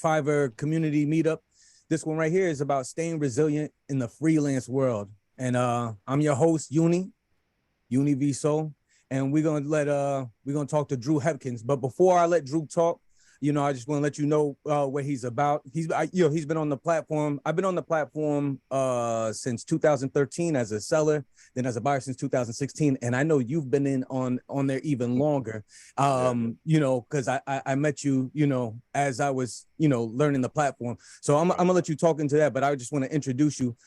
Fiverr community meetup. This one right here is about staying resilient in the freelance world. And I'm your host, Uni V Soul, and we're gonna talk to Dru Hepkins. But before I let Dru talk, I just want to let you know what he's about. He's been on the platform. I've been on the platform since 2013 as a seller, then as a buyer since 2016, and I know you've been in on there even longer. Because I met you, as I was, learning the platform. So I'm gonna let you talk into that, but I just want to introduce you.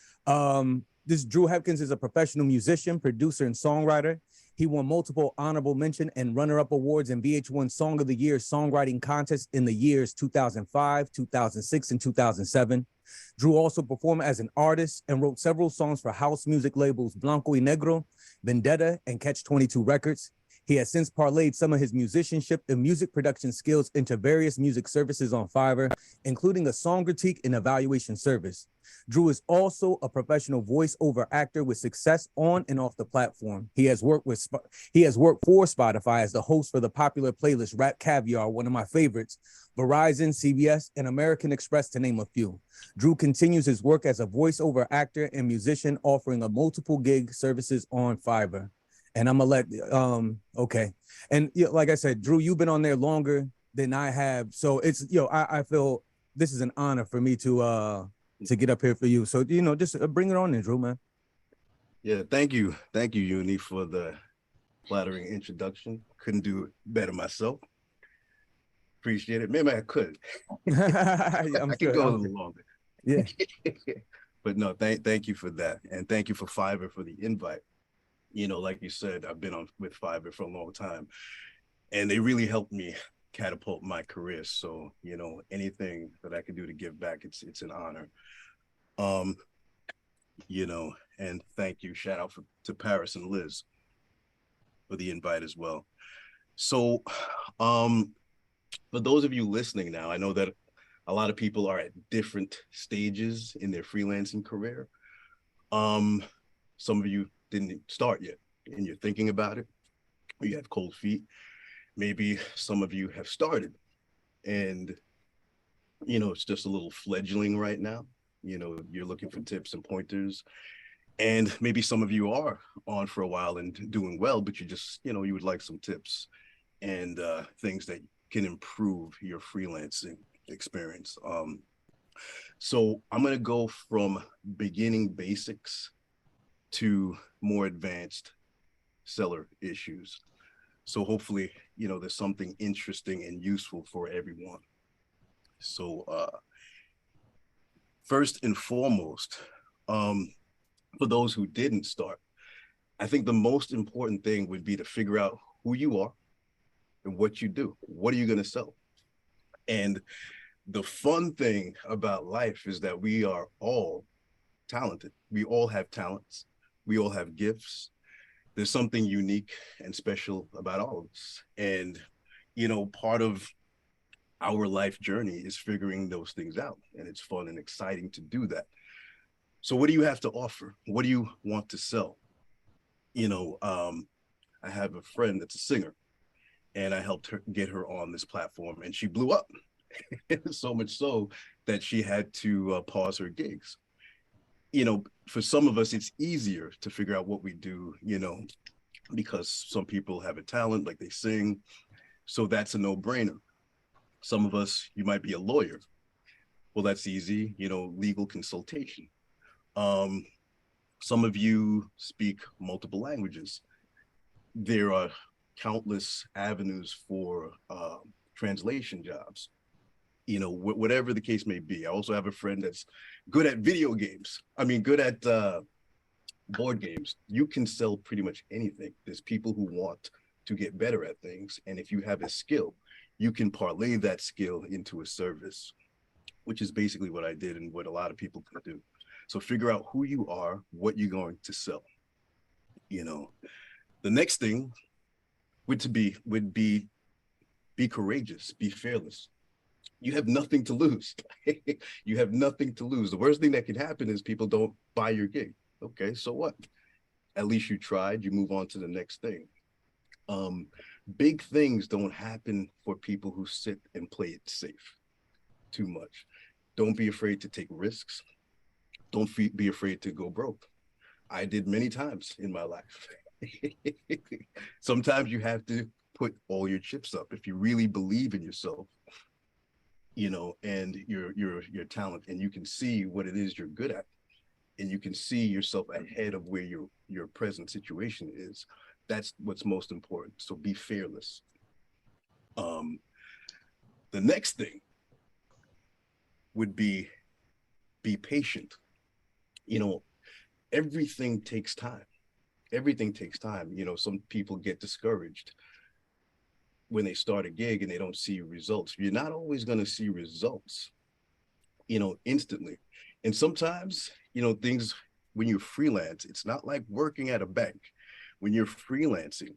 This Dru Hepkins is a professional musician, producer, and songwriter. He won multiple honorable mention and runner-up awards in VH1 Song of the Year songwriting contest in the years 2005, 2006, and 2007. Dru also performed as an artist and wrote several songs for house music labels Blanco y Negro, Vendetta, and Catch 22 Records. He has since parlayed some of his musicianship and music production skills into various music services on Fiverr, including a song critique and evaluation service. Dru is also a professional voiceover actor with success on and off the platform. He has worked for Spotify as the host for the popular playlist Rap Caviar, one of my favorites, Verizon, CBS, and American Express, to name a few. Dru continues his work as a voiceover actor and musician, offering a multiple gig services on Fiverr. And I'm gonna okay. And like I said, Dru, you've been on there longer than I have. So it's, I feel this is an honor for me to get up here for you. So, just bring it on in, Dru, man. Yeah, thank you. Thank you, Uni, for the flattering introduction. Couldn't do it better myself. Appreciate it. Maybe I could. I could go a little longer. Yeah. But no, thank you for that. And thank you for Fiverr for the invite. Like you said, I've been on with Fiverr for a long time, and they really helped me catapult my career. So, anything that I can do to give back, it's an honor. And thank you. Shout out to Paris and Liz for the invite as well. So, for those of you listening now, I know that a lot of people are at different stages in their freelancing career. Some of you didn't start yet and you're thinking about it, or you have cold feet. Maybe some of you have started and it's just a little fledgling right now. You're looking for tips and pointers, and maybe some of you are on for a while and doing well, but you just you would like some tips and things that can improve your freelancing experience. So I'm going to go from beginning basics to more advanced seller issues. So hopefully, there's something interesting and useful for everyone. So first and foremost, for those who didn't start, I think the most important thing would be to figure out who you are and what you do. What are you going to sell? And the fun thing about life is that we are all talented. We all have talents. We all have gifts. There's something unique and special about all of us. And, part of our life journey is figuring those things out. And it's fun and exciting to do that. So what do you have to offer? What do you want to sell? I have a friend that's a singer, and I helped her get her on this platform, and she blew up. So much so that she had to pause her gigs. For some of us, it's easier to figure out what we do, because some people have a talent, like they sing. So that's a no-brainer. Some of us, you might be a lawyer. Well, that's easy, legal consultation. Some of you speak multiple languages. There are countless avenues for translation jobs. Whatever the case may be. I also have a friend that's good at video games. Good at board games. You can sell pretty much anything. There's people who want to get better at things. And if you have a skill, you can parlay that skill into a service, which is basically what I did and what a lot of people can do. So figure out who you are, what you're going to sell. The next thing would be courageous, be fearless. You have nothing to lose. You have nothing to lose. The worst thing that can happen is people don't buy your gig. Okay, so what? At least you tried. You move on to the next thing. Big things don't happen for people who sit and play it safe. too much. Don't be afraid to take risks. Don't be afraid to go broke. I did many times in my life. Sometimes you have to put all your chips up if you really believe in yourself, and your talent, and you can see what it is you're good at, and you can see yourself ahead of where your present situation is. That's what's most important. So be fearless. Um, the next thing would be patient. You know, everything takes time. Everything takes time. Some people get discouraged when they start a gig and they don't see results. You're not always going to see results, instantly. And sometimes, things, when you freelance, it's not like working at a bank. When you're freelancing,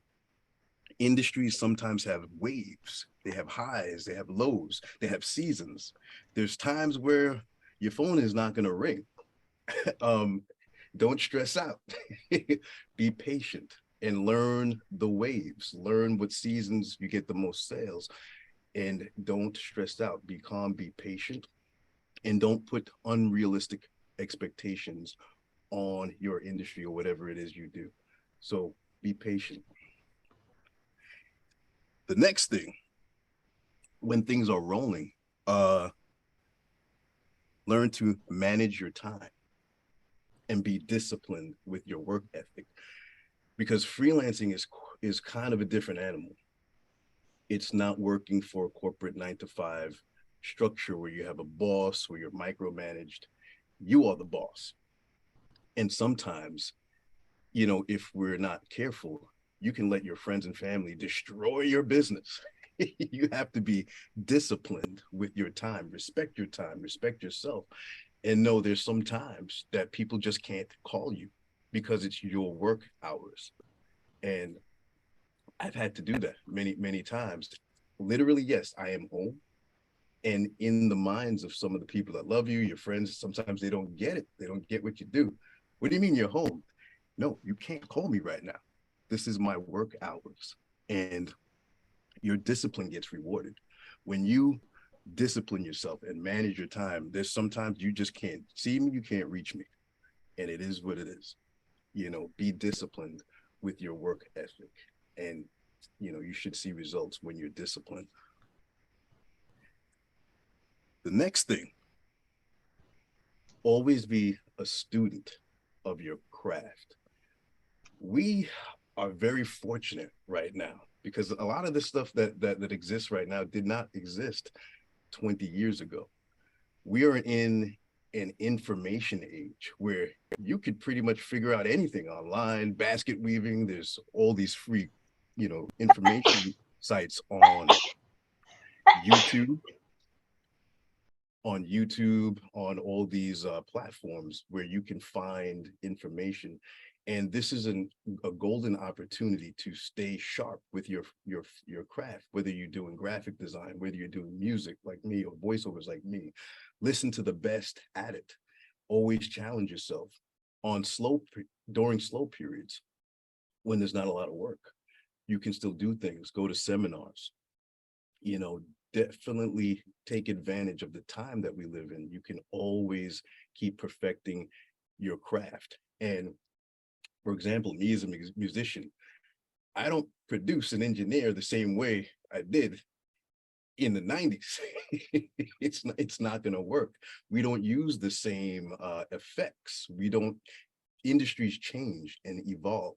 industries sometimes have waves. They have highs, they have lows, they have seasons. There's times where your phone is not going to ring. um, don't stress out. Be patient and learn the waves. Learn what seasons you get the most sales, and don't stress out. Be calm, be patient, and don't put unrealistic expectations on your industry or whatever it is you do. So be patient. The next thing, when things are rolling, uh, learn to manage your time and be disciplined with your work ethic, because freelancing is kind of a different animal. It's not working for a corporate 9 to 5 structure where you have a boss, where you're micromanaged. You are the boss. And sometimes, if we're not careful, you can let your friends and family destroy your business. You have to be disciplined with your time, respect yourself, and know there's some times that people just can't call you because it's your work hours. And I've had to do that many, many times. Literally, yes, I am home. And in the minds of some of the people that love you, your friends, sometimes they don't get it. They don't get what you do. What do you mean you're home? No, you can't call me right now. This is my work hours. And your discipline gets rewarded. When you discipline yourself and manage your time, there's sometimes you just can't see me, you can't reach me. And it is what it is. Be disciplined with your work ethic. And, you should see results when you're disciplined. The next thing, always be a student of your craft. We are very fortunate right now because a lot of the stuff that exists right now did not exist 20 years ago. We are in an information age where you could pretty much figure out anything online. Basket weaving, there's all these free, information sites YouTube, on all these platforms where you can find information. And this is a golden opportunity to stay sharp with your craft, whether you're doing graphic design, whether you're doing music like me or voiceovers like me. Listen to the best at it. Always challenge yourself during slow periods when there's not a lot of work. You can still do things, go to seminars, you know, definitely take advantage of the time that we live in. You can always keep perfecting your craft. And for example, me as a musician, I don't produce and engineer the same way I did in the 90s. It's not going to work. We don't use the same effects. We don't. Industries change and evolve.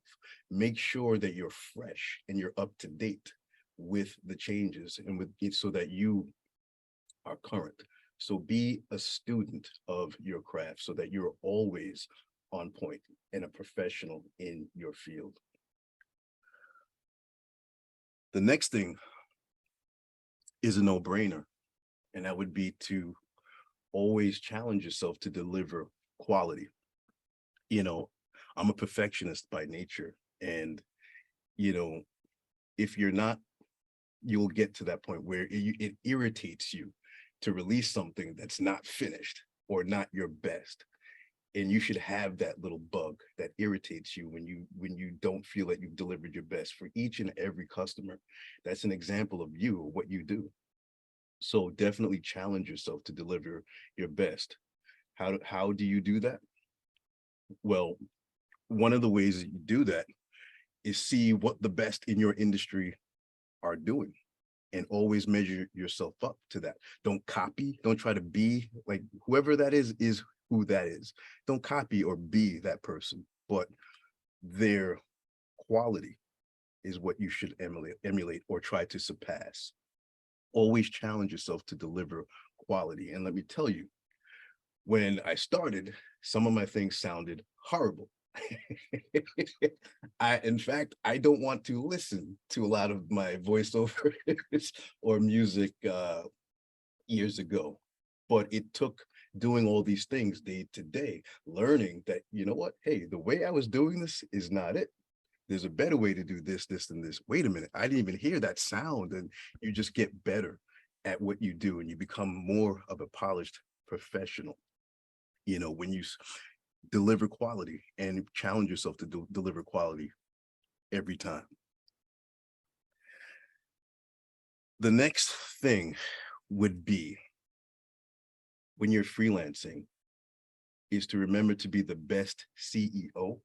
Make sure that you're fresh and you're up to date with the changes and with it so that you are current. So be a student of your craft so that you're always on point and a professional in your field. The next thing is a no-brainer, and that would be to always challenge yourself to deliver quality. You know, I'm a perfectionist by nature, and you know, if you're not, you'll get to that point where it irritates you to release something that's not finished or not your best. And you should have that little bug that irritates you when you don't feel that you've delivered your best for each and every customer. That's an example of you, what you do. So definitely challenge yourself to deliver your best. How do you do that? Well, one of the ways that you do that is see what the best in your industry are doing and always measure yourself up to that. Don't copy, don't try to be like whoever that is who that is. Don't copy or be that person, but their quality is what you should emulate or try to surpass. Always challenge yourself to deliver quality. And let me tell you, when I started, some of my things sounded horrible. In fact, I don't want to listen to a lot of my voiceovers or music years ago, but it took doing all these things day to day, learning that, you know what, hey, the way I was doing this is not it. There's a better way to do this, and this. Wait a minute, I didn't even hear that sound. And you just get better at what you do and you become more of a polished professional. You know, when you deliver quality and challenge yourself to deliver quality every time. The next thing would be, when you're freelancing, is to remember to be the best CEO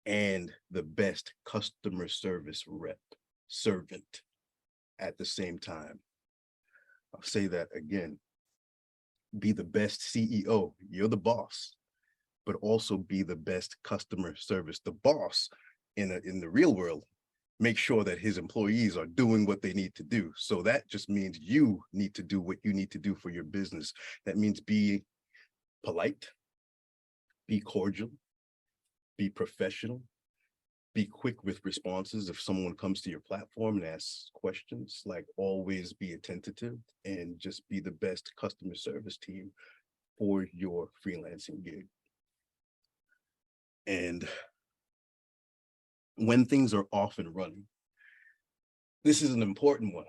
and the best customer service servant at the same time. I'll say that again. Be the best CEO, you're the boss, but also be the best customer service. The boss in the real world make sure that his employees are doing what they need to do. So that just means you need to do what you need to do for your business. That means be polite, be cordial, be professional, be quick with responses. If someone comes to your platform and asks questions, like, always be attentive and just be the best customer service team for your freelancing gig. And when things are off and running, this is an important one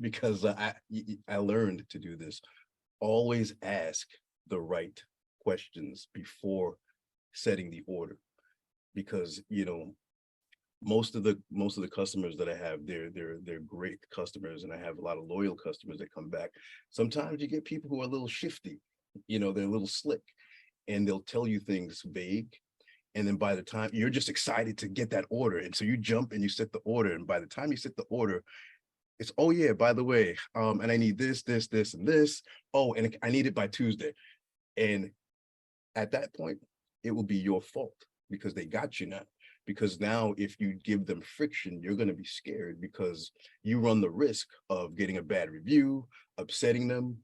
because I learned to do this. Always ask the right questions before setting the order, because, you know, most of the customers that I have, they're great customers, and I have a lot of loyal customers that come back. Sometimes you get people who are a little shifty, you know, they're a little slick, and they'll tell you things vague. And then by the time you're just excited to get that order, and so you jump and you set the order, and by the time you set the order, it's, oh yeah, by the way, and I need this, and this. Oh, and I need it by Tuesday. And at that point, it will be your fault because they got you now. Because now if you give them friction, you're going to be scared because you run the risk of getting a bad review, upsetting them.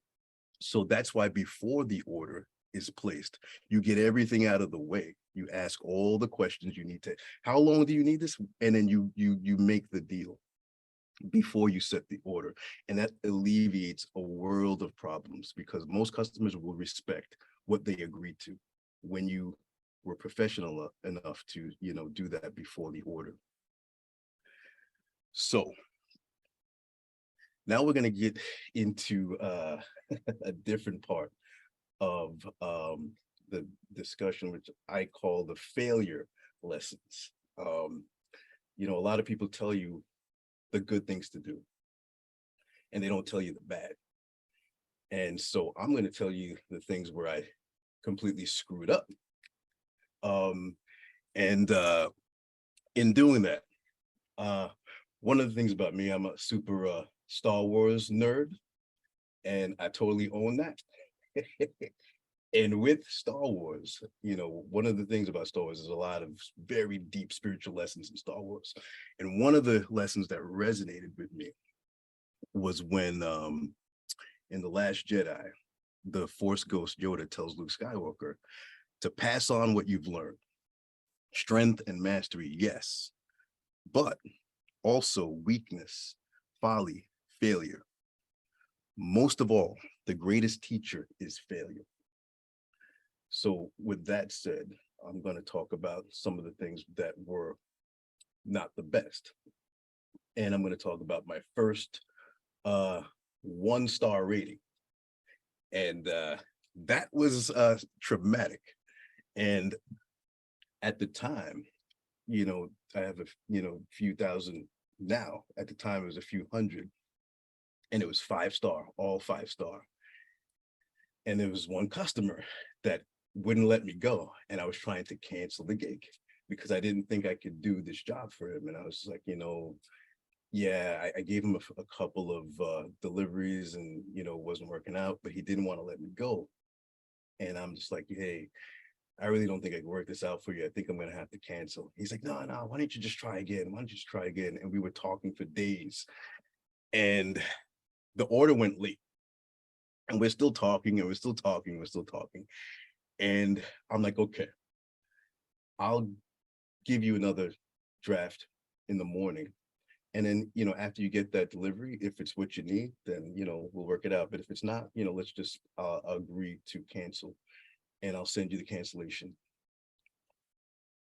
So that's why before the order is placed, you get everything out of the way. You ask all the questions you need to. How long do you need this? And then you make the deal before you set the order. And that alleviates a world of problems because most customers will respect what they agreed to when you were professional enough to, you know, do that before the order. So now we're going to get into a different part of the discussion, which I call the failure lessons. You know, a lot of people tell you the good things to do, and they don't tell you the bad. And so I'm going to tell you the things where I completely screwed up. And in doing that, one of the things about me, I'm a super Star Wars nerd, and I totally own that. And with Star Wars, you know, one of the things about Star Wars is a lot of very deep spiritual lessons in Star Wars. And one of the lessons that resonated with me was when in The Last Jedi, the Force Ghost Yoda tells Luke Skywalker to pass on what you've learned. Strength and mastery, yes, but also weakness, folly, failure. Most of all, the greatest teacher is failure. So with that said, I'm going to talk about some of the things that were not the best. And I'm going to talk about my first 1-star rating. And that was traumatic. And at the time, you know, I have a few thousand now. At the time, it was a few hundred. and it was 5-star, all 5-star. And there was one customer that wouldn't let me go, and I was trying to cancel the gig because I didn't think I could do this job for him. And I was like, yeah, I gave him a couple of deliveries, and wasn't working out, but he didn't want to let me go. And I'm just like, hey, I really don't think I can work this out for you. I think I'm gonna have to cancel. He's like, no, why don't you just try again? Why don't you just try again? And we were talking for days, and the order went late, and we're still talking, and we're still talking, we're still talking. And I'm like, okay, I'll give you another draft in the morning. And then, after you get that delivery, if it's what you need, then, we'll work it out. But if it's not, let's just agree to cancel, and I'll send you the cancellation.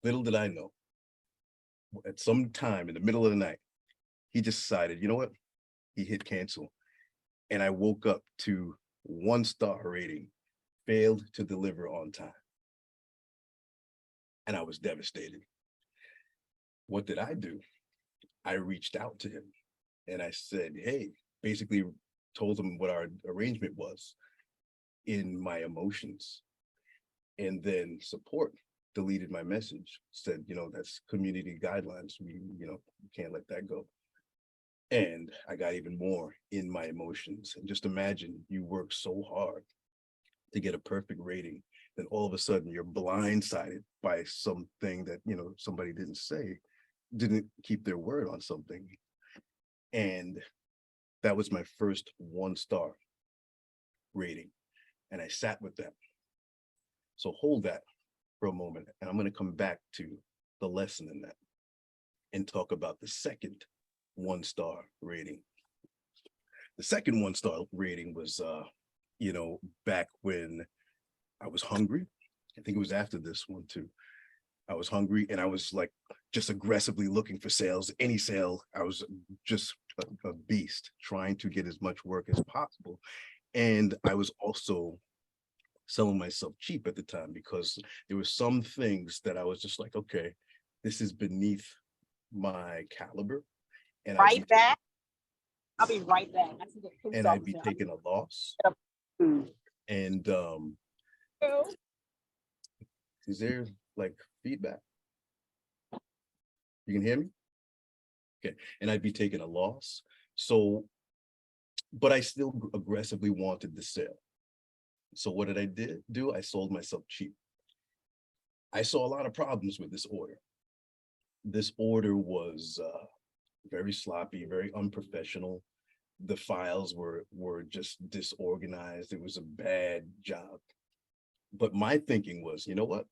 Little did I know, at some time in the middle of the night, he just decided, you know what? He hit cancel. And I woke up to 1-star rating, failed to deliver on time. And I was devastated. What did I do? I reached out to him and I said, hey, basically told him what our arrangement was in my emotions. And then support deleted my message, said, that's community guidelines. We can't let that go. And I got even more in my emotions. And just imagine you work so hard to get a perfect rating, then all of a sudden you're blindsided by something that, somebody didn't keep their word on something. And that was my first 1-star rating. And I sat with that. So hold that for a moment. And I'm going to come back to the lesson in that and talk about the second 1-star rating. The second 1-star rating was, back when I was hungry. I think it was after this one too. I was hungry and I was like just aggressively looking for sales, any sale. I was just a beast trying to get as much work as possible. And I was also selling myself cheap at the time because there were some things that I was just like, okay, this is beneath my caliber. And Right back. I'll be right back. And I'd be taking a loss. And is there like feedback? You can hear me? Okay. And I'd be taking a loss. So, but I still aggressively wanted the sale. So what did I do? I sold myself cheap. I saw a lot of problems with this order. This order was very sloppy, very unprofessional. The files were just disorganized. It was a bad job. But my thinking was, you know what?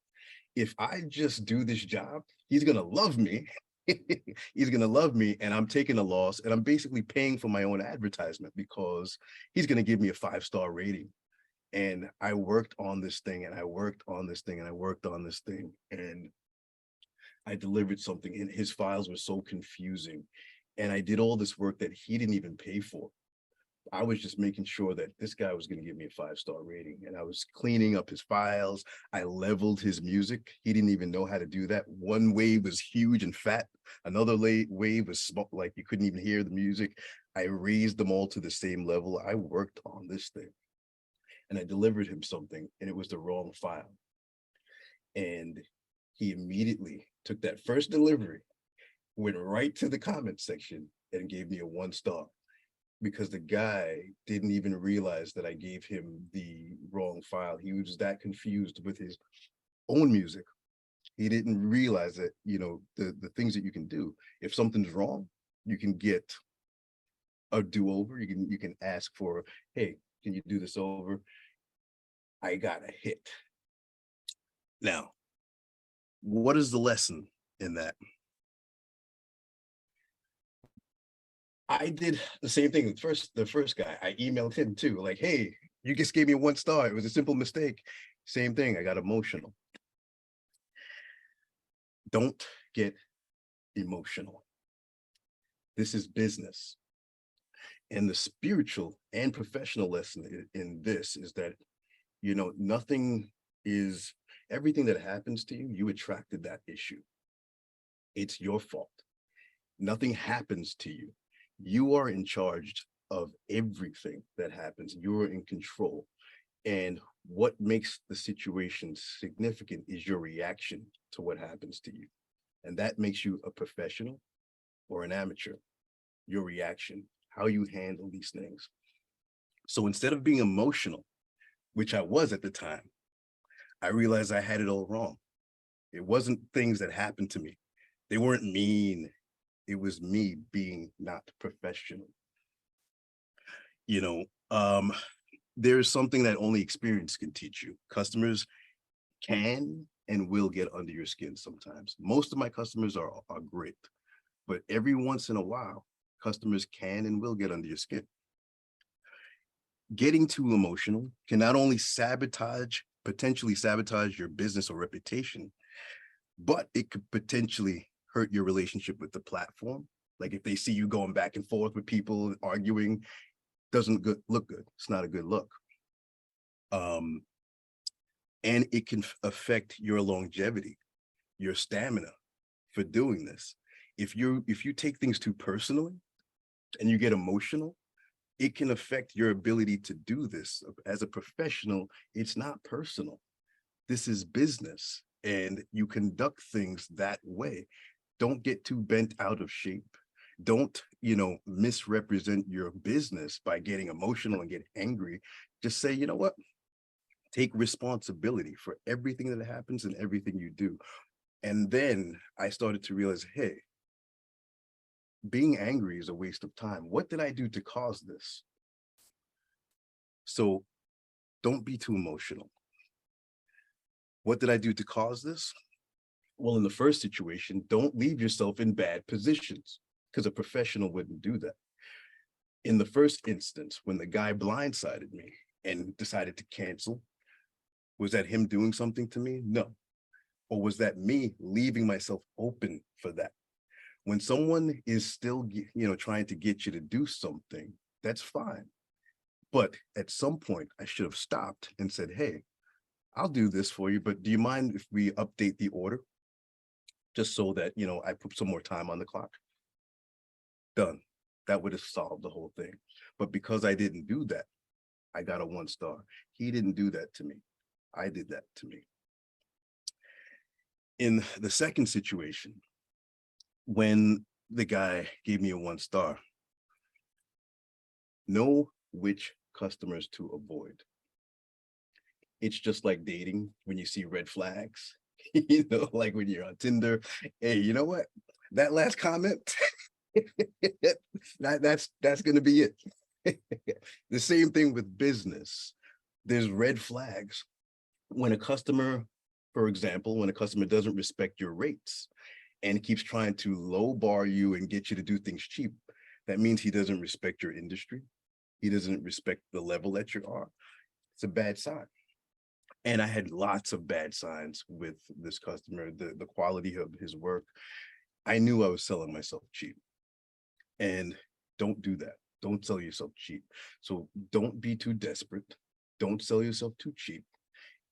If I just do this job, he's going to love me. He's going to love me, and I'm taking a loss, and I'm basically paying for my own advertisement because he's going to give me a 5-star rating. And I worked on this thing, and I worked on this thing, and I worked on this thing, and I delivered something, and his files were so confusing. And I did all this work that he didn't even pay for. I was just making sure that this guy was going to give me a 5-star rating, and I was cleaning up his files. I leveled his music. He didn't even know how to do that. One wave was huge and fat. Another wave was small, like you couldn't even hear the music. I raised them all to the same level. I worked on this thing, and I delivered him something, and it was the wrong file. And he immediately took that first delivery, went right to the comment section, and gave me a 1-star. Because the guy didn't even realize that I gave him the wrong file. He was that confused with his own music. He didn't realize that, the things that you can do. If something's wrong, you can get a do-over. You can ask for, hey, can you do this over? I got a hit. Now, what is the lesson in that? I did the same thing. The first guy, I emailed him too, like, hey, you just gave me a 1-star. It was a simple mistake. Same thing. I got emotional. Don't get emotional. This is business. And the spiritual and professional lesson in this is that, everything that happens to you, you attracted that issue. It's your fault. Nothing happens to you. You are in charge of everything that happens. You're in control. And what makes the situation significant is your reaction to what happens to you. And that makes you a professional or an amateur. Your reaction, how you handle these things. So instead of being emotional, which I was at the time, I realized I had it all wrong. It wasn't things that happened to me. They weren't mean. It was me being not professional. You know, there's something that only experience can teach you. Customers can and will get under your skin sometimes. Most of my customers are great, but every once in a while, customers can and will get under your skin. Getting too emotional can not only potentially sabotage your business or reputation, but it could potentially hurt your relationship with the platform. Like if they see you going back and forth with people arguing, doesn't look good. It's not a good look. And it can affect your longevity, your stamina for doing this. If you take things too personally and you get emotional, it can affect your ability to do this. As a professional, it's not personal. This is business, and you conduct things that way. Don't get too bent out of shape. Don't, misrepresent your business by getting emotional and get angry. Just say, you know what? Take responsibility for everything that happens and everything you do. And then I started to realize, hey, being angry is a waste of time. What did I do to cause this? So don't be too emotional. What did I do to cause this? Well, in the first situation, don't leave yourself in bad positions, because a professional wouldn't do that. In the first instance, when the guy blindsided me and decided to cancel, was that him doing something to me? No. Or was that me leaving myself open for that? When someone is still, trying to get you to do something, that's fine. But at some point, I should have stopped and said, hey, I'll do this for you, but do you mind if we update the order? Just so that, I put some more time on the clock. Done. That would have solved the whole thing. But because I didn't do that, I got a 1 star. He didn't do that to me. I did that to me. In the second situation, when the guy gave me a 1 star, know which customers to avoid. It's just like dating when you see red flags, like when you're on Tinder. Hey, you know what? That last comment, that's going to be it. The same thing with business. There's red flags. When a customer, for example, when a customer doesn't respect your rates and keeps trying to lowbar you and get you to do things cheap, that means he doesn't respect your industry. He doesn't respect the level that you are. It's a bad sign. And I had lots of bad signs with this customer, the quality of his work. I knew I was selling myself cheap. And don't do that. Don't sell yourself cheap. So don't be too desperate. Don't sell yourself too cheap.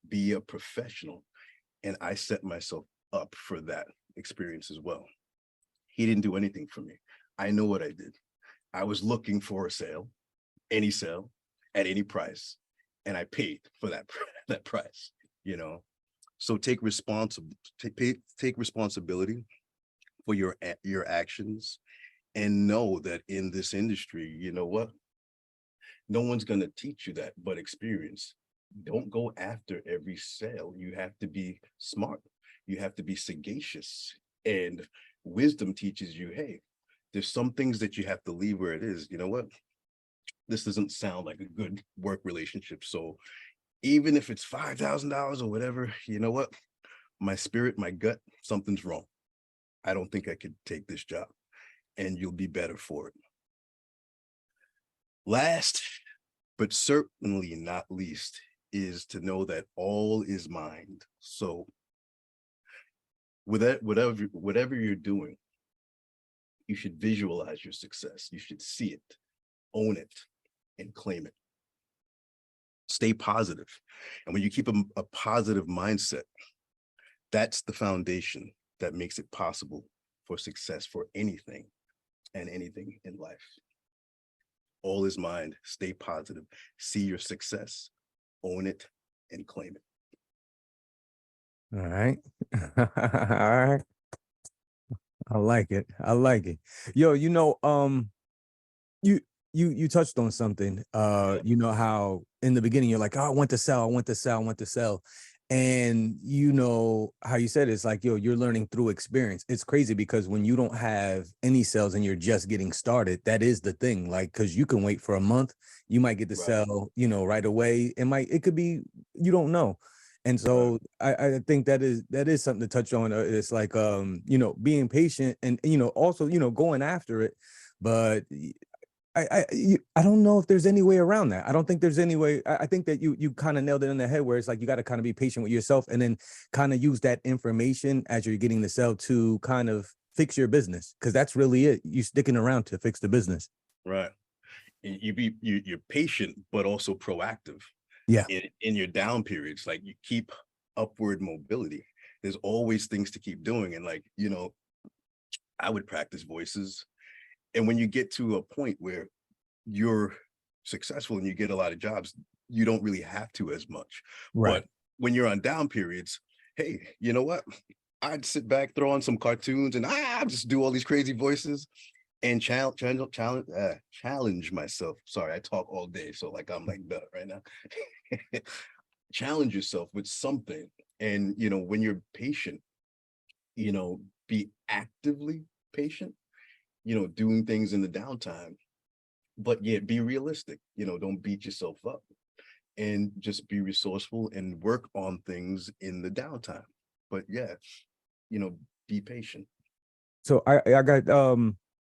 Be a professional. And I set myself up for that experience as well. He didn't do anything for me. I know what I did. I was looking for a sale, any sale, at any price, and I paid for that price. So take responsibility for your actions, and know that in this industry, you know what? No one's going to teach you that but experience. Don't go after every sale. You have to be smart. You have to be sagacious. And wisdom teaches you, hey, there's some things that you have to leave where it is. You know what? This doesn't sound like a good work relationship. So even if it's $5,000 or whatever, you know what? My spirit, my gut, something's wrong. I don't think I could take this job, and you'll be better for it. Last, but certainly not least, is to know that all is mind. So with that, whatever you're doing, you should visualize your success. You should see it, own it, and claim it. Stay positive. And when you keep a positive mindset, that's the foundation that makes it possible for success for anything and anything in life. All is mind. Stay positive. See your success. Own it and claim it. All right. All right. I like it. I like it. Yo, you you touched on something. You know how in the beginning you're like, oh, I want to sell, I want to sell, I want to sell. And you know how you said it's like, yo, you're learning through experience. It's crazy because when you don't have any sales and you're just getting started, that is the thing. Like, because you can wait for a month, you might get to sell, right away. It could be, you don't know. And so I think that is something to touch on. It's like being patient and also going after it. But I don't know if there's any way around that. I don't think there's any way. I think that you kind of nailed it in the head where it's like you got to kind of be patient with yourself and then kind of use that information as you're getting the sell to kind of fix your business, because that's really it. You sticking around to fix the business. Right. And you're patient, but also proactive. Yeah. In your down periods, like you keep upward mobility. There's always things to keep doing. And like, I would practice voices. And when you get to a point where you're successful and you get a lot of jobs, you don't really have to as much. Right. But when you're on down periods, hey, you know what? I'd sit back, throw on some cartoons, and just do all these crazy voices and challenge myself. Sorry, I talk all day, so like I'm like that right now. Challenge yourself with something. And when you're patient, be actively patient. Doing things in the downtime, but yet be realistic. Don't beat yourself up, and just be resourceful and work on things in the downtime. But yeah, be patient. So I got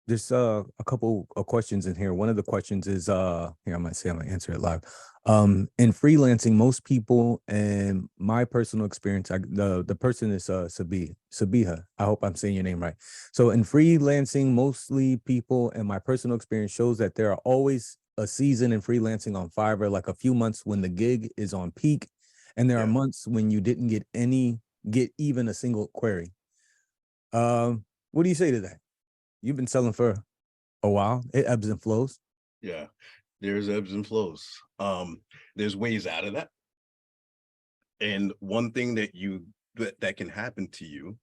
there's a couple of questions in here. One of the questions is here, I'm gonna answer it live. In freelancing, most people, and my personal experience, the person is Sabiha. I hope I'm saying your name right. So in freelancing, mostly people, and my personal experience shows that there are always a season in freelancing on Fiverr, like a few months when the gig is on peak, and there are months when you didn't get even a single query. What do you say to that? You've been selling for a while. It ebbs and flows. Yeah, there's ebbs and flows. There's ways out of that. And one thing that can happen to you,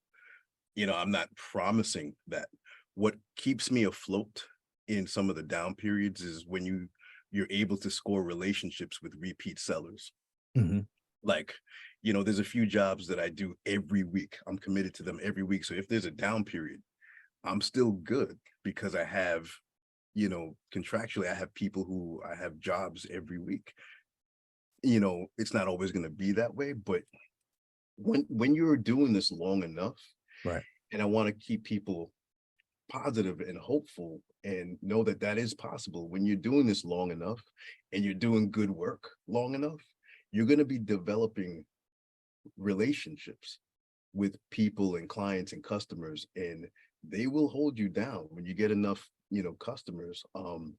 I'm not promising that. What keeps me afloat in some of the down periods is when you're able to score relationships with repeat sellers. Mm-hmm. Like, there's a few jobs that I do every week. I'm committed to them every week. So if there's a down period, I'm still good because I have, contractually, I have people who I have jobs every week. It's not always going to be that way, but when you're doing this long enough, right? And I want to keep people positive and hopeful and know that is possible. When you're doing this long enough and you're doing good work long enough, you're going to be developing relationships with people and clients and customers, and they will hold you down when you get enough, customers, and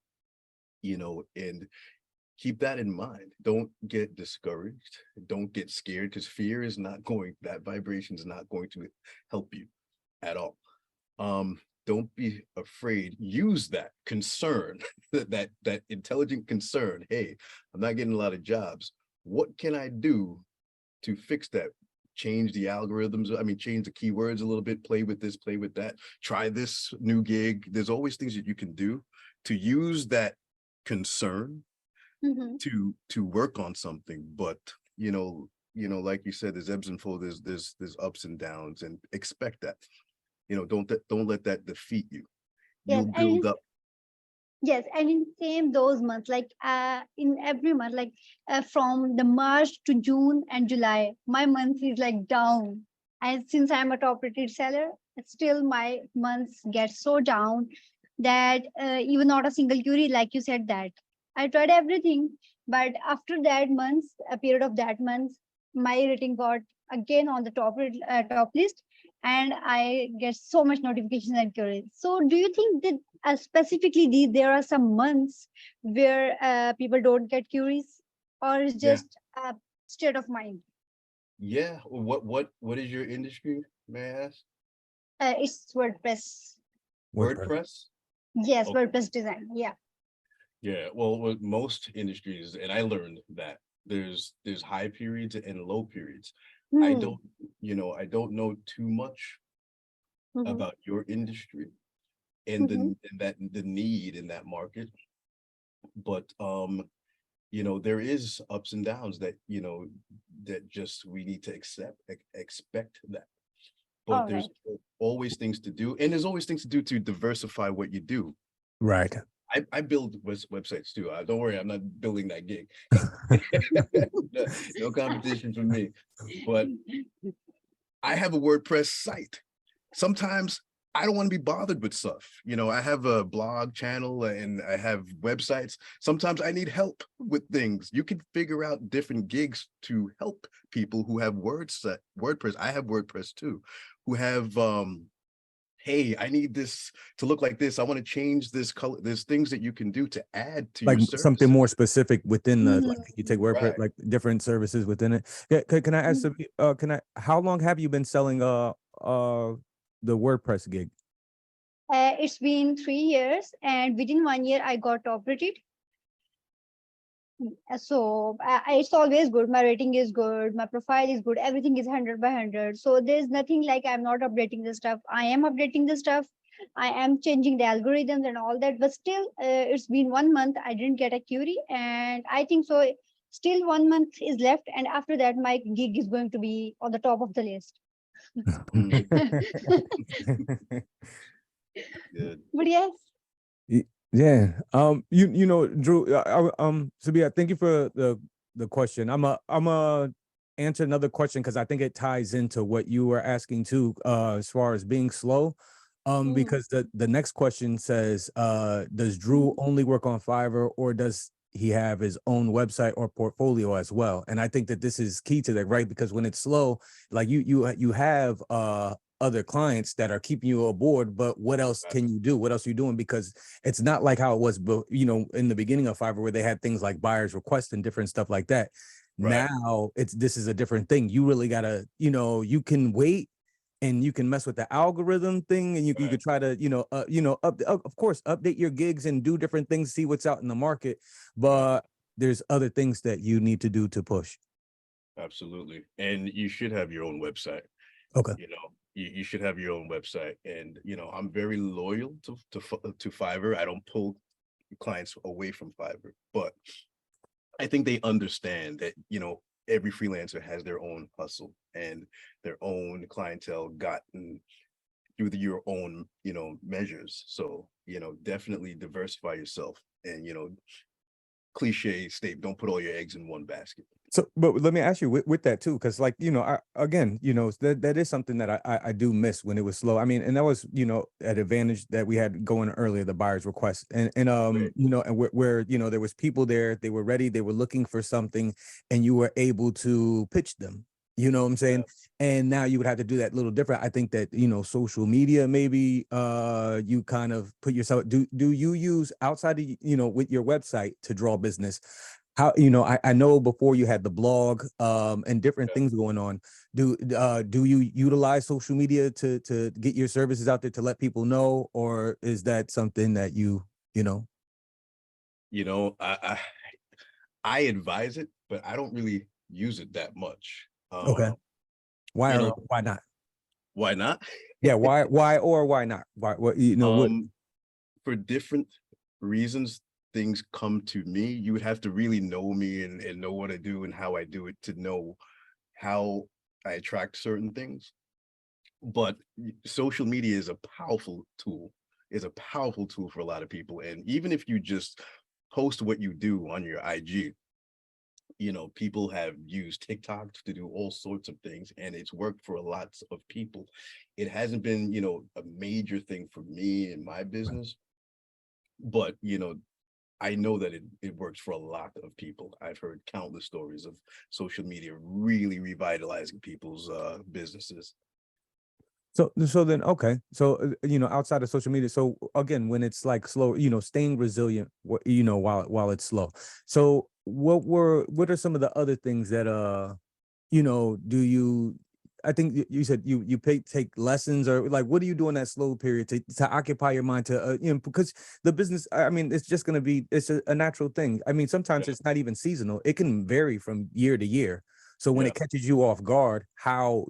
keep that in mind. Don't get discouraged. Don't get scared, because fear is not that vibration is not going to help you at all. Don't be afraid. Use that concern, that intelligent concern. Hey, I'm not getting a lot of jobs. What can I do to fix that? Change the algorithms. Change the keywords a little bit, play with this, play with that, try this new gig. There's always things that you can do to use that concern to work on something. But like you said, there's ebbs and flows, there's ups and downs, and expect that. Don't let that defeat you. You'll build up. Yes, and in same those months, like in every month, like from the March to June and July, my month is like down. And since I'm a top rated seller, still my months get so down that even not a single query, like you said that. I tried everything, but after that months, a period of that month, my rating got again on the top list, and I get so much notifications and queries. So do you think that specifically there are some months where people don't get queries, or it's just a state of mind? Yeah. What is your industry, may I ask? It's WordPress. WordPress? Yes, okay. WordPress design. Yeah. Yeah, well, with most industries, and I learned that there's high periods and low periods. I Hmm. don't, I don't know too much Mhm. about your industry and Mhm. the need in that market, but there is ups and downs that that just we need to expect that. But All there's right. always things to do, and there's always things to do to diversify what you do. Right. I build websites too. Don't worry, I'm not building that gig. No, no competition for me. But I have a WordPress site. Sometimes I don't want to be bothered with stuff. I have a blog channel and I have websites. Sometimes I need help with things. You can figure out different gigs to help people who have WordPress. I have WordPress too, who have hey, I need this to look like this. I want to change this color. There's things that you can do to add to Like your something service. more specific within the, like you take Mhm. WordPress, Right. like different services within it. Yeah, can I ask, Mhm. how long have you been selling the WordPress gig? It's been 3 years, and within 1 year, I got top rated. So it's always good. My rating is good. My profile is good. Everything is 100/100. So there's nothing like I'm not updating the stuff. I am updating the stuff. I am changing the algorithms and all that. But still, it's been 1 month. I didn't get a query, and I think so. Still 1 month is left, and after that, my gig is going to be on the top of the list. Mm, good. But yes. Yeah. Drew, Sabia, thank you for the question. I'm a answer another question because I think it ties into what you were asking too, as far as being slow. Mm, Because the next question says, does Drew mm, only work on Fiverr, or does he have his own website or portfolio as well? And I think that this is key to that, right? Because when it's slow, like you have other clients that are keeping you aboard, but what else Right. can you do? What else are you doing? Because it's not like how it was, in the beginning of Fiverr, where they had things like buyer's request and different stuff like that. Right. Now this is a different thing. You really gotta, you can wait and you can mess with the algorithm thing, and you Right. could try to, of course, update your gigs and do different things, see what's out in the market. Right. But there's other things that you need to do to push. Absolutely. And you should have your own website. Okay. You should have your own website. And I'm very loyal to Fiverr. I don't pull clients away from Fiverr, but I think they understand that, every freelancer has their own hustle and their own clientele gotten through your own, measures. So, definitely diversify yourself and, cliche state, don't put all your eggs in one basket. So, but let me ask you with that too, because like, again, that is something that I do miss when it was slow. I mean, and that was, an advantage that we had going earlier, the buyer's request, and Right. and where there was people there, they were ready, they were looking for something, and you were able to pitch them. You know what I'm saying? Yeah. And now you would have to do that a little different. I think that, social media, maybe you kind of put yourself, do you use outside of, with your website to draw business? How, I know before you had the blog and different Yeah. things going on. Do you utilize social media to get your services out there to let people know, or is that something that you know? You know, I advise it, but I don't really use it that much. Okay. Why You or know, why not? why not? Yeah, why or why not? Why, what, what? Um, for different reasons, things come to me. You would have to really know me and know what I do and how I do it to know how I attract certain things. But social media is a powerful tool, is a powerful tool for a lot of people. And even if you just post what you do on your IG, people have used TikTok to do all sorts of things, and it's worked for lots of people. It hasn't been, a major thing for me in my business, but I know that it works for a lot of people. I've heard countless stories of social media really revitalizing people's businesses. So then, okay. So, outside of social media, so again, when it's like slow, staying resilient, while it's slow. So what are some of the other things that, do you, I think you said you take lessons, or like, what do you do in that slow period to occupy your mind to because the business, I mean, it's just going to be, it's a natural thing. I mean, sometimes it's not even seasonal. It can vary from year to year. So when it catches you off guard, how,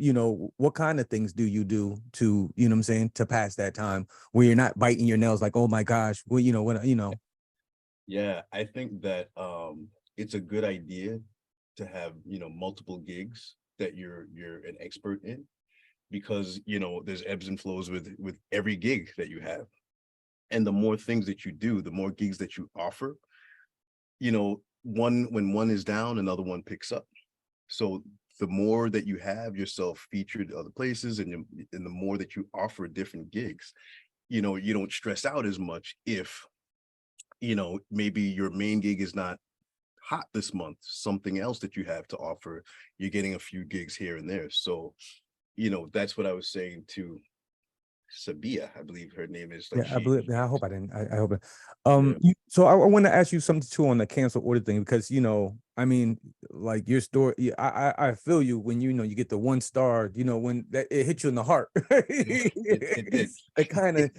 what kind of things do you do to, what I'm saying, to pass that time where you're not biting your nails like, oh my gosh, well, Yeah, I think that it's a good idea to have, multiple gigs that you're an expert in, because, there's ebbs and flows with every gig that you have. And the more things that you do, the more gigs that you offer, when one is down, another one picks up. So the more that you have yourself featured other places, and the more that you offer different gigs, you don't stress out as much if, maybe your main gig is not hot this month. Something else that you have to offer, you're getting a few gigs here and there. So, that's what I was saying to Sabia, I believe her name is. Like, I believe. I hope I didn't. I hope it. Yeah. So I want to ask you something too on the cancel order thing, because I mean, like your story. I feel you when you get the 1 star. When that it hit you in the heart. It did. It kind of,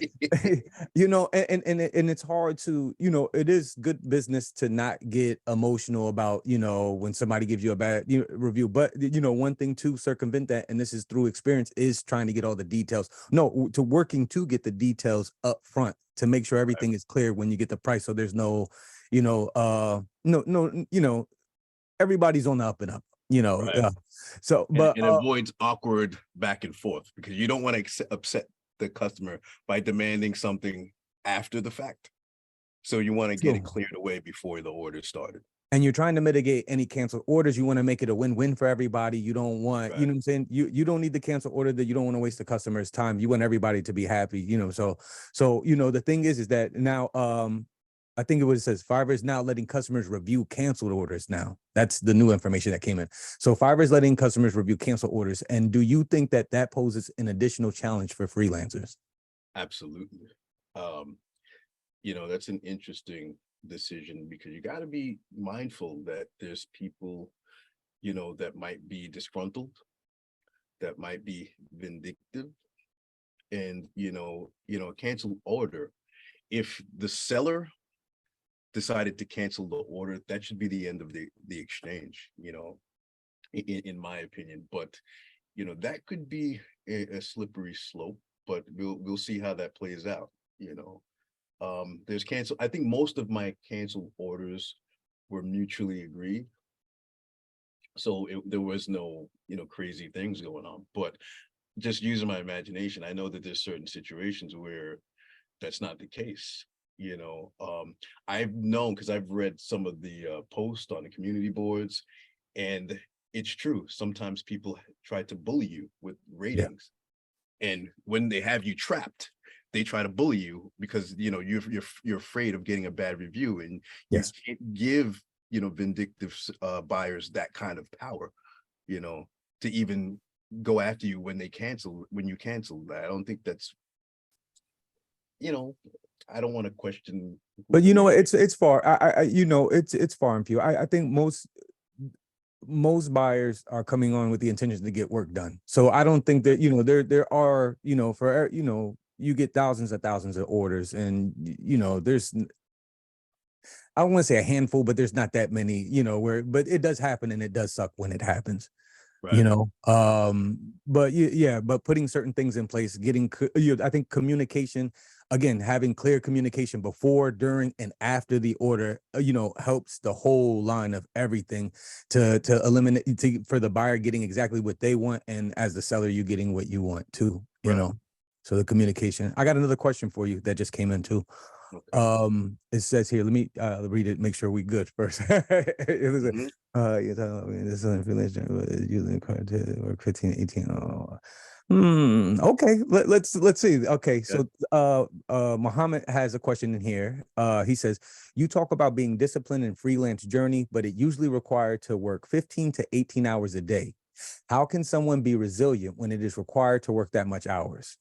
and it's hard to, it is good business to not get emotional about, when somebody gives you a bad review. But one thing to circumvent that, and this is through experience, is trying to get all the details. No, to working to get the details up front to make sure everything is clear when you get the price. So there's no, everybody's on the up and up, Right. So, but it avoids awkward back and forth, because you don't want to upset the customer by demanding something after the fact. So you want to get it cleared away before the order started. And you're trying to mitigate any canceled orders. You want to make it a win-win for everybody. You don't want, Right. you know what I'm saying? You don't need the cancel order, that you don't want to waste the customer's time. You want everybody to be happy, so the thing is that now I think it says Fiverr is now letting customers review canceled orders now. That's the new information that came in. So Fiverr is letting customers review canceled orders. And do you think that poses an additional challenge for freelancers? Absolutely. That's an interesting decision, because you got to be mindful that there's people, that might be disgruntled, that might be vindictive. And, a canceled order, if the seller decided to cancel the order, that should be the end of the exchange, in my opinion. But that could be a slippery slope, but we'll see how that plays out. There's I think most of my canceled orders were mutually agreed, so there was no crazy things going on. But just using my imagination, I know that there's certain situations where that's not the case. I've known, because I've read some of the posts on the community boards, and it's true. Sometimes people try to bully you with ratings, and when they have you trapped, they try to bully you because you're afraid of getting a bad review, and you can't give vindictive buyers that kind of power, to even go after you when you cancel. I don't think that's, I don't want to question. But it's far. It's far and few. I think most buyers are coming on with the intention to get work done. So I don't think that there are for you get thousands of orders, and there's, I don't want to say a handful, but there's not that many, but it does happen, and it does suck when it happens. Right. But putting certain things in place, I think communication, again, having clear communication before, during, and after the order, helps the whole line of everything to eliminate, for the buyer getting exactly what they want, and as the seller, you getting what you want too, so the communication. I got another question for you that just came in too. Okay. It says here, let me read it, make sure we good first. It was you're talking about this is using or 15, 18. Okay, let's see. Okay, so Muhammad has a question in here. He says, you talk about being disciplined in freelance journey, but it usually required to work 15 to 18 hours a day. How can someone be resilient when it is required to work that much hours?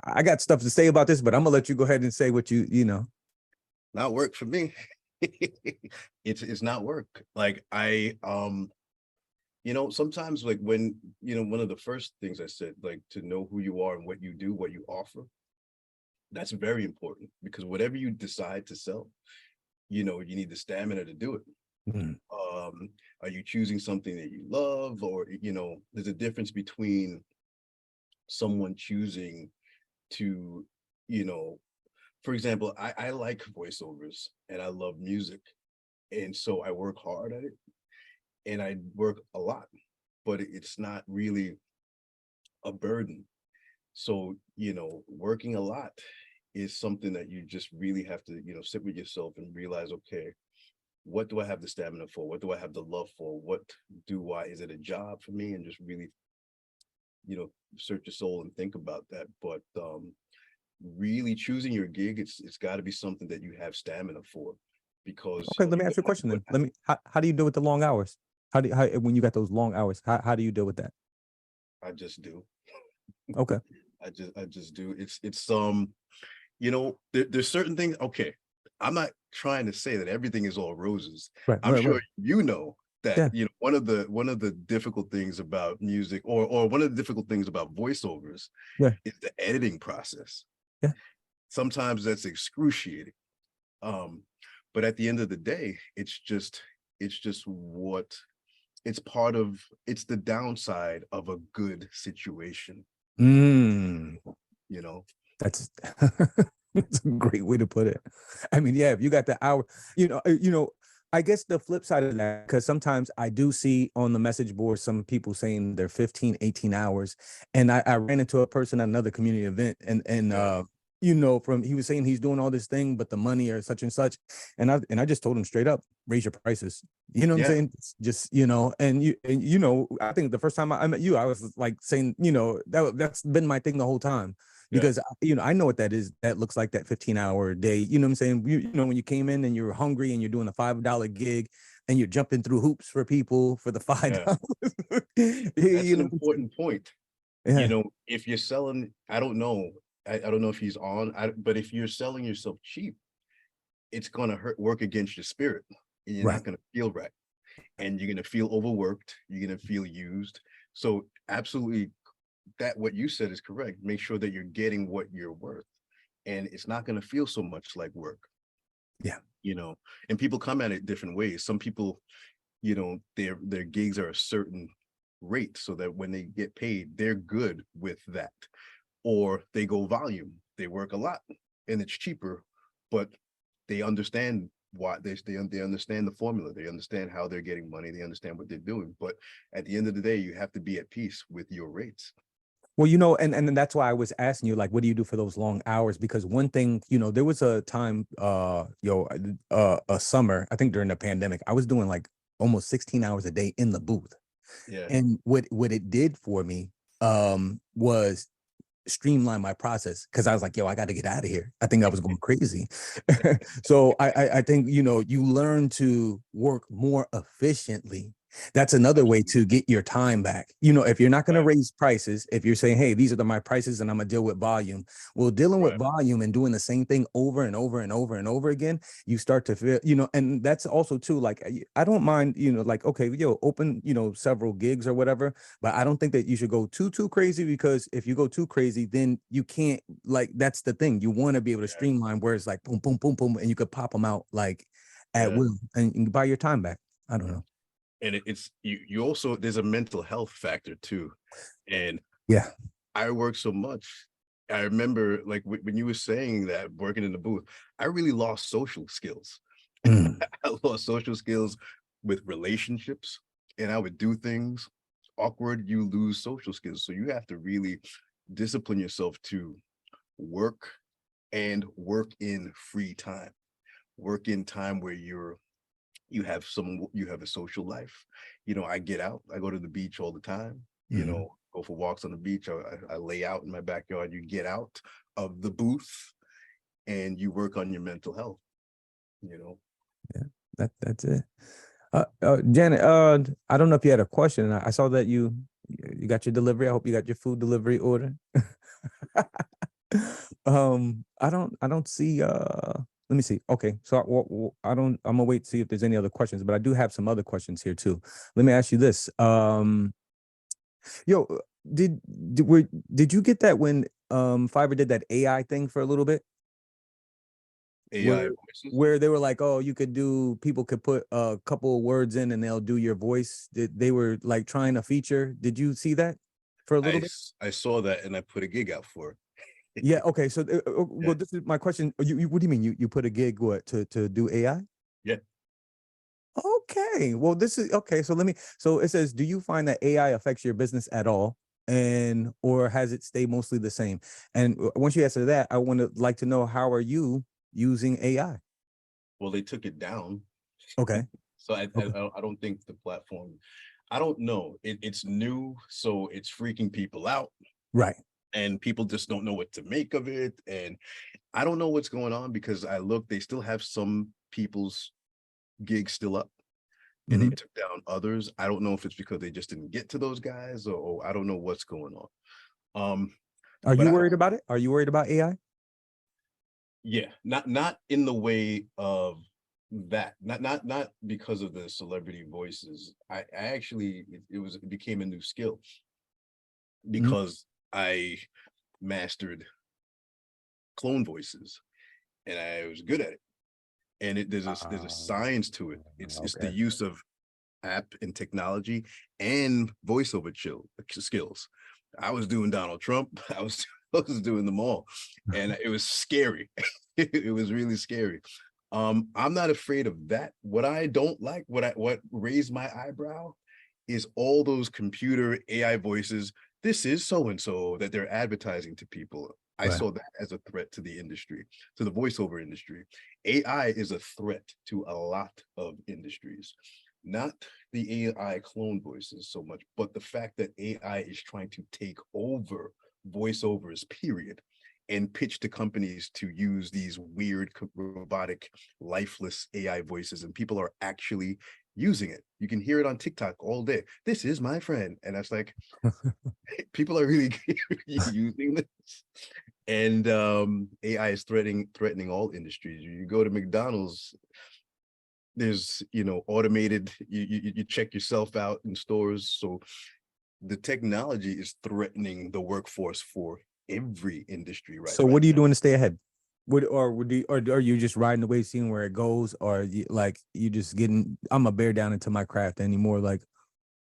I got stuff to say about this, but I'm gonna let you go ahead and say what Not work for me. It's not work. Like I You know, sometimes like when, you know, one of the first things I said, like to know who you are and what you do, what you offer, that's very important because whatever you decide to sell, you know, you need the stamina to do it. Mm. Are you choosing something that you love, or, you know, there's a difference between someone choosing to, you know, for example, I like voiceovers and I love music. And so I work hard at it and I work a lot, but it's not really a burden. So, you know, working a lot is something that you just really have to, you know, sit with yourself and realize, okay, what do I have the stamina for? What do I have the love for? What do I, is it a job for me? And just really, you know, search your soul and think about that. But really choosing your gig, it's got to be something that you have stamina for, because Okay, you know, let me you're ask you a gonna have to question then. put, How do you deal with the long hours? How when you got those long hours, how do you deal with that? I just do. Okay. I just do. It's you know, there's certain things. Okay, I'm not trying to say that everything is all roses. Right, I'm right, sure right. you know that, Yeah. you know, one of the difficult things about music, or one of the difficult things about voiceovers, Yeah. is the editing process. Yeah. Sometimes that's excruciating. Um, but at the end of the day, it's just what it's part of, it's the downside of a good situation, Mm. you know. That's that's a great way to put it. I mean, yeah, if you got the hour, I guess the flip side of that, because sometimes I do see on the message board some people saying they're 15, 18 hours. And I ran into a person at another community event and Yeah, from he was saying he's doing all this thing, but the money or such and such. And I just told him straight up, raise your prices. You know what I'm yeah, saying? It's just, I think the first time I met you, I was like saying, that's been my thing the whole time yeah, because I know what that is. That looks like that 15-hour day. You know what I'm saying? When you came in and you're hungry and you're doing a $5 gig and you're jumping through hoops for people for the yeah. $5. That's you an know, important point. You yeah, know, if you're selling, I don't know, I don't know if he's on, but if you're selling yourself cheap, it's gonna work against your spirit, and you're right. not gonna feel right, and you're gonna feel overworked, you're gonna feel used. So absolutely, that what you said is correct. Make sure that you're getting what you're worth, and it's not gonna feel so much like work, Yeah, you know. And people come at it different ways. Some people, you know, their gigs are a certain rate so that when they get paid, they're good with that. Or they go volume, they work a lot and it's cheaper, but they understand why they understand the formula, they understand how they're getting money, they understand what they're doing. But at the end of the day, you have to be at peace with your rates. well, and that's why I was asking you, like, what do you do for those long hours? Because one thing, there was a time, a summer, I think during the pandemic, I was doing like almost 16 hours a day in the booth. Yeah, And what it did for me was streamline my process because I was like, yo, I got to get out of here. I think I was going crazy. So I think, you learn to work more efficiently. That's another way absolutely. to get your time back. If you're not going to Right, raise prices, if you're saying, hey, these are my prices and I'm going to deal with volume. Well, dealing with right. volume and doing the same thing over and over and over and over again, you start to feel, and that's also too, like, I don't mind, like, okay, open, several gigs or whatever, but I don't think that you should go too crazy because if you go too crazy, then you can't, like, that's the thing. You want to be able to Yeah, streamline where it's like boom, boom, boom, boom, and you could pop them out like at yeah. will and buy your time back. I don't know. And it's you also, there's a mental health factor too. And Yeah. I work so much. I remember like when you were saying that working in the booth, I really lost social skills. Mm. I lost social skills with relationships, and I would do things awkward. You lose social skills. So you have to really discipline yourself to work and work in free time, work in time where you have a social life. You know, I get out, I go to the beach all the time, you Mhm. know, go for walks on the beach. I lay out in my backyard. You get out of the booth and you work on your mental health, you know. Yeah, that's it. Janet, I don't know if you had a question. I saw that you got your delivery. I hope you got your food delivery order. I don't see Let me see. Okay, so I'm gonna wait to see if there's any other questions, but I do have some other questions here too. Let me ask you this. Yo, did you get that when Fiverr did that AI thing for a little bit? AI voices. Where they were like, oh, people could put a couple of words in and they'll do your voice. They were like trying a feature. Did you see that for a little bit? I saw that and I put a gig out for it. Yeah. Okay. So, well, this is my question. What do you mean? You put a gig to do AI? Yeah. Okay. Well, this is okay. So it says, do you find that AI affects your business at all? And or has it stayed mostly the same? And once you answer that, I like to know, how are you using AI? Well, they took it down. Okay. So I don't think the platform, I don't know. It's new, so it's freaking people out. Right. And people just don't know what to make of it. And I don't know what's going on, because they still have some people's gigs still up, and they took down others. I don't know if it's because they just didn't get to those guys, or I don't know what's going on. Are you worried about it? Are you worried about AI? Yeah, not in the way of that, not because of the celebrity voices. I actually, it became a new skill, because I mastered clone voices and I was good at it. And there's a science to it. It's the use of app and technology and voiceover skills. I was doing Donald Trump. I was doing them all, and it was scary. It was really scary. I'm not afraid of that. What I don't like, what raised my eyebrow, is all those computer AI voices. This is so and so that they're advertising to people. I saw that as a threat to the industry, to the voiceover industry. AI is a threat to a lot of industries, not the AI clone voices so much, but the fact that AI is trying to take over voiceovers, period, and pitch to companies to use these weird robotic lifeless AI voices, and people are actually using it. You can hear it on TikTok all day. This is my friend. And that's like, people are really using this. And AI is threatening all industries. You go to McDonald's, there's automated, you check yourself out in stores. So the technology is threatening the workforce for every industry right So now. what are you doing to stay ahead? Or are you just riding the wave, seeing where it goes, or you just getting, I'm a bear down into my craft anymore? Like,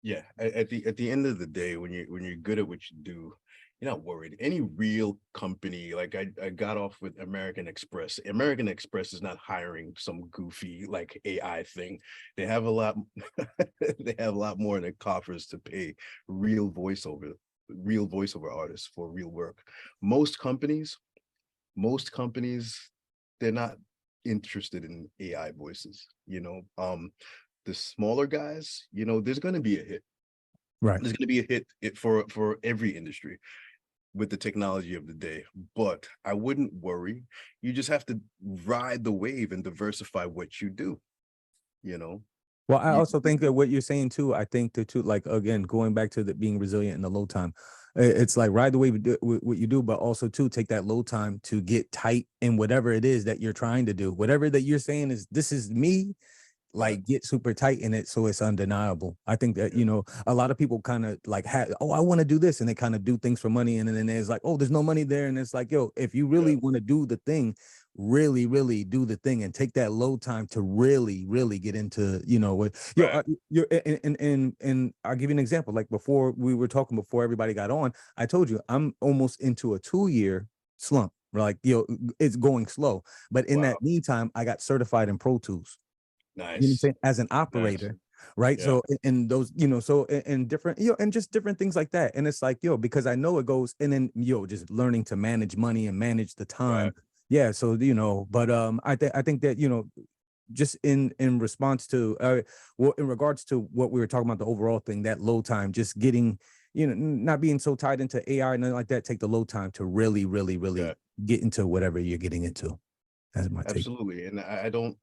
yeah, at the end of the day, when you're good at what you do, you're not worried. Any real company, like I got off with American Express. American Express is not hiring some goofy like AI thing. They have a lot they have a lot more in their coffers to pay real voiceover artists for real work. Most companies, they're not interested in AI voices. The smaller guys, there's going to be a hit. right. There's going to be a hit for every industry with the technology of the day, but I wouldn't worry. You just have to ride the wave and diversify what you do. Well, I also think that what you're saying too, I think that too, like, again, going back to the being resilient in the low time, it's like ride the wave with what you do, but also too take that low time to get tight in whatever it is that you're trying to do. Whatever that you're saying is, this is me, like, get super tight in it so it's undeniable. I think that, a lot of people kind of like oh, I want to do this, and they kind of do things for money, and then there's like, oh, there's no money there, and it's like, yo, if you really want to do the thing, really do the thing, and take that low time to really get into what you're and I'll give you an example. Like, before we were talking, before everybody got on, I told you I'm almost into a 2-year slump. Like, it's going slow, but in that meantime, I got certified in Pro Tools. Nice. You know what I'm saying? As an operator, right? Yeah. So in those, so in different, and just different things like that. And it's like, because I know it goes, and then just learning to manage money and manage the time. Yeah. So but I think that just in response to well, in regards to what we were talking about, the overall thing, that low time, just getting, not being so tied into AI and nothing like that. Take the low time to really get into whatever you're getting into. That's my take. Absolutely. And I don't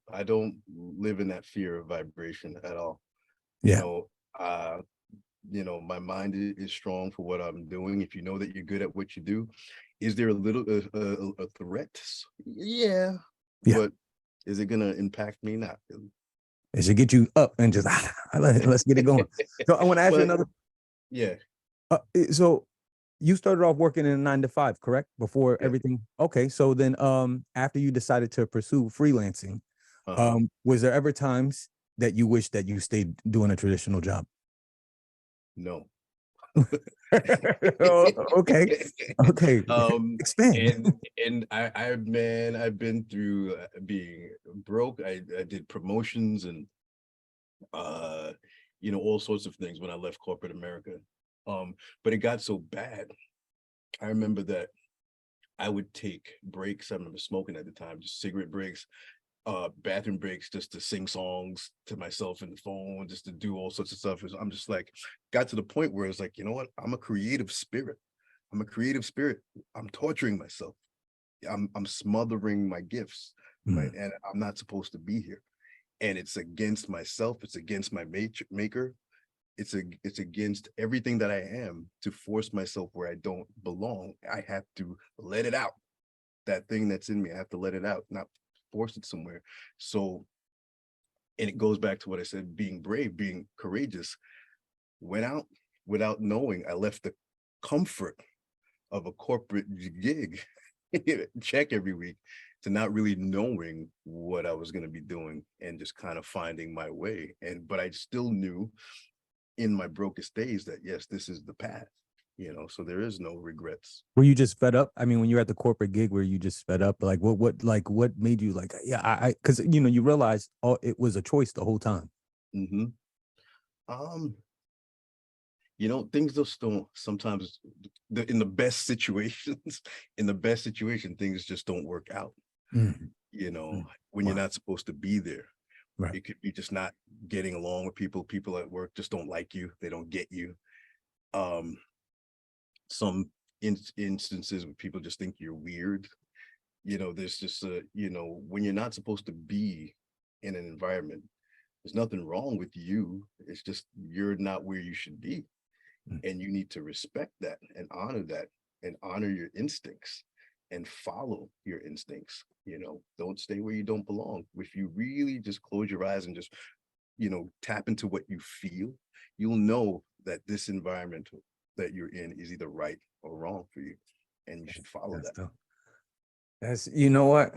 live in that fear of vibration at all. Yeah. My mind is strong for what I'm doing. If you know that you're good at what you do, is there a little a threat? Yeah, Yeah. but is it gonna impact me? Not really. It should get you up and just let's get it going. So I want to ask you But, another. yeah. So you started off working in a 9 to 5, correct? Before Yeah. everything. Okay. So then after you decided to pursue freelancing, was there ever times that you wish that you stayed doing a traditional job? No. Oh, okay. Okay. Expand. And I've been through being broke. I did promotions and all sorts of things when I left corporate America. But it got so bad. I remember that I would take breaks. I remember smoking at the time, just cigarette breaks, bathroom breaks, just to sing songs to myself in the phone, just to do all sorts of stuff. I'm just like, got to the point where it's like, you know what? I'm a creative spirit. I'm a creative spirit. I'm torturing myself. I'm smothering my gifts, right? And I'm not supposed to be here. And it's against myself. It's against my maker. It's against everything that I am to force myself where I don't belong. I have to let it out. That thing that's in me, I have to let it out, not force it somewhere. So, and it goes back to what I said, being brave, being courageous. Went out without knowing. I left the comfort of a corporate gig, check every week, to not really knowing what I was going to be doing and just kind of finding my way. But I still knew in my brokest days that, yes, this is the path, so there is no regrets. Were you just fed up? I mean, when you're at the corporate gig, were you just fed up? Like what made you like, yeah, because you realize it was a choice the whole time. Things just don't sometimes, in the best situations, things just don't work out. When you're not supposed to be there. Right. It could be just not getting along with people at work just don't like you, they don't get you. Some instances where people just think you're weird. There's just when you're not supposed to be in an environment, there's nothing wrong with you. It's just you're not where you should be. And you need to respect that and honor your instincts and follow your instincts. Don't stay where you don't belong. If you really just close your eyes and just tap into what you feel, you'll know that this environment that you're in is either right or wrong for you, and you should follow that. That's what,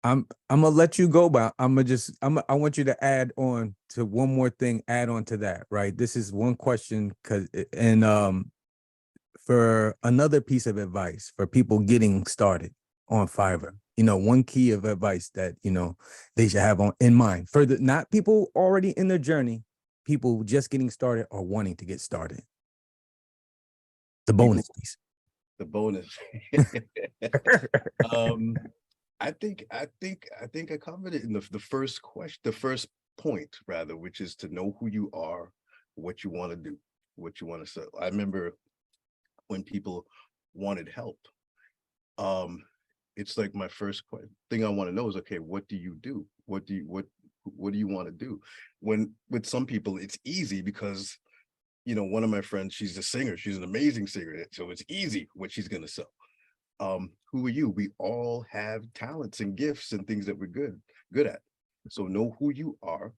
I'm gonna let you go, but I want you to add on to one more thing, add on to that, right? This is one question, for another piece of advice for people getting started on Fiverr, one key of advice that they should have in mind for not people already in their journey, people just getting started or wanting to get started. The bonus piece. The bonus. I think I covered it in the first question, the first point rather, which is to know who you are, what you want to do, what you want to sell. I remember when people wanted help, it's like my first thing I want to know is, okay, what do you do? What do you want to do? When with some people it's easy because one of my friends, she's a singer, she's an amazing singer, so it's easy what she's going to sell. Who are you? We all have talents and gifts and things that we're good at. So know who you are,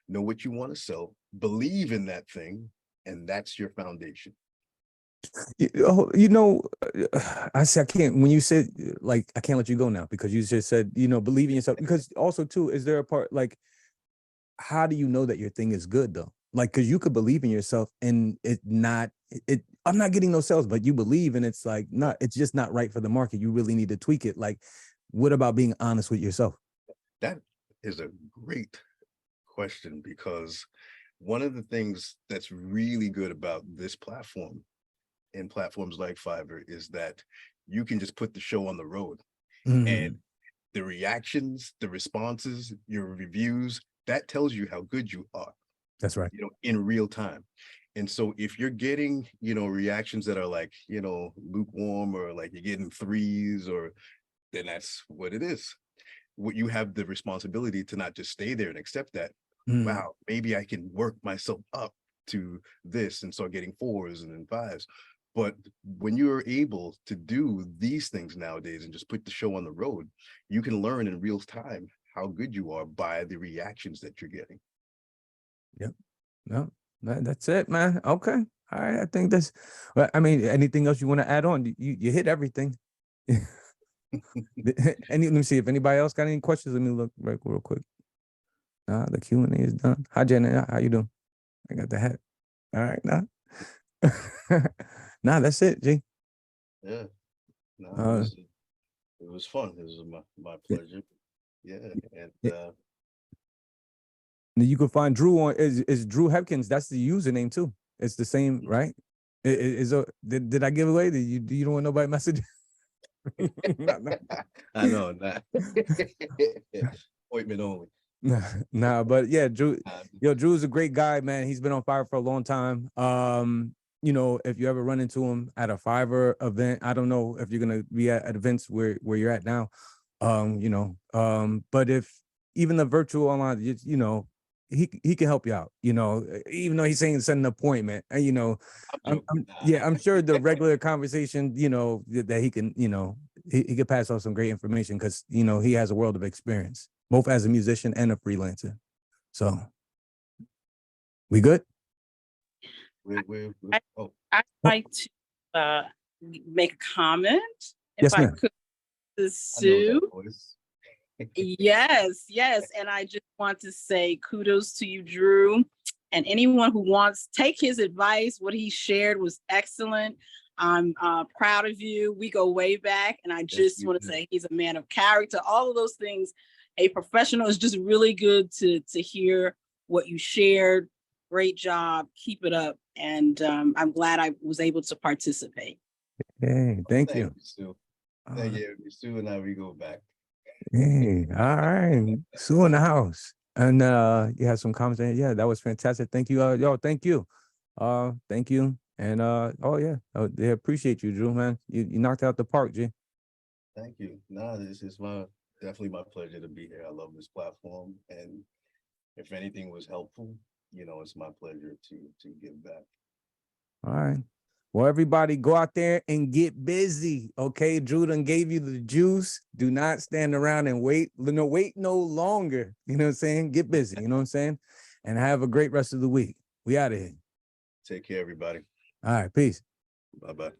know what you want to sell, believe in that thing, and that's your foundation. I said, I can't, when you said, like, I can't let you go now because you just said, believe in yourself. Because also too, is there a part, like, how do you know that your thing is good though? Like, because you could believe in yourself and I'm not getting no sales, but you believe, and it's like, it's just not right for the market. You really need to tweak it. Like, what about being honest with yourself? That is a great question, because one of the things that's really good about this platform and platforms like Fiverr is that you can just put the show on the road, and the reactions, the responses, your reviews, that tells you how good you are. That's right. In real time. And so if you're getting, reactions that are like, lukewarm, or like you're getting 3s, then that's what it is. What you have the responsibility to not just stay there and accept that. Wow, maybe I can work myself up to this and start getting 4s and then 5s. But when you're able to do these things nowadays and just put the show on the road, you can learn in real time how good you are by the reactions that you're getting. Yep. No, that's it, man. Okay. All right. I think that's, well, I mean, anything else you want to add on? You hit everything. Let me see if anybody else got any questions. Let me look real quick. The Q&A is done. Hi, Janet. How you doing? I got the hat. All right. Nah, that's it, G. Yeah. No, it was fun. It was my pleasure. Yeah. And you can find Dru on is Dru Hepkins. That's the username too. It's the same, right? Did I give away? You don't want nobody message? I know that. Appointment only. Nah, but yeah, Dru's a great guy, man. He's been on Fiverr for a long time. You know, if you ever run into him at a Fiverr event, I don't know if you're gonna be at events where you're at now. You know, but if even the virtual online, you know, he can help you out, you know, even though he's saying set an appointment, you know, I'm sure the regular conversation, you know, that he can, you know, he could pass on some great information because, you know, he has a world of experience, both as a musician and a freelancer. So we good? I'd like to make a comment. Yes, ma'am. Could, to Sue. Yes. And I just want to say kudos to you, Dru. And anyone who wants, take his advice. What he shared was excellent. I'm proud of you. We go way back. And I just want to say he's a man of character. All of those things. A professional. Is just really good to hear what you shared. Great job. Keep it up. And I'm glad I was able to participate. Hey, thank you. Sue. Thank you. Sue and I, we go back. Hey, all right. Sue in the house. And you had some comments. Yeah, that was fantastic. Thank you. Yo, thank you. Thank you. And oh yeah, they appreciate you, Dru, man. You knocked out the park, G. Thank you. This is definitely my pleasure to be here. I love this platform. And if anything was helpful, you know, it's my pleasure to give back. All right. Well, everybody go out there and get busy. Okay. Dru done gave you the juice. Do not stand around and wait. No, wait no longer. You know what I'm saying? Get busy. You know what I'm saying? And have a great rest of the week. We out of here. Take care, everybody. All right. Peace. Bye-bye.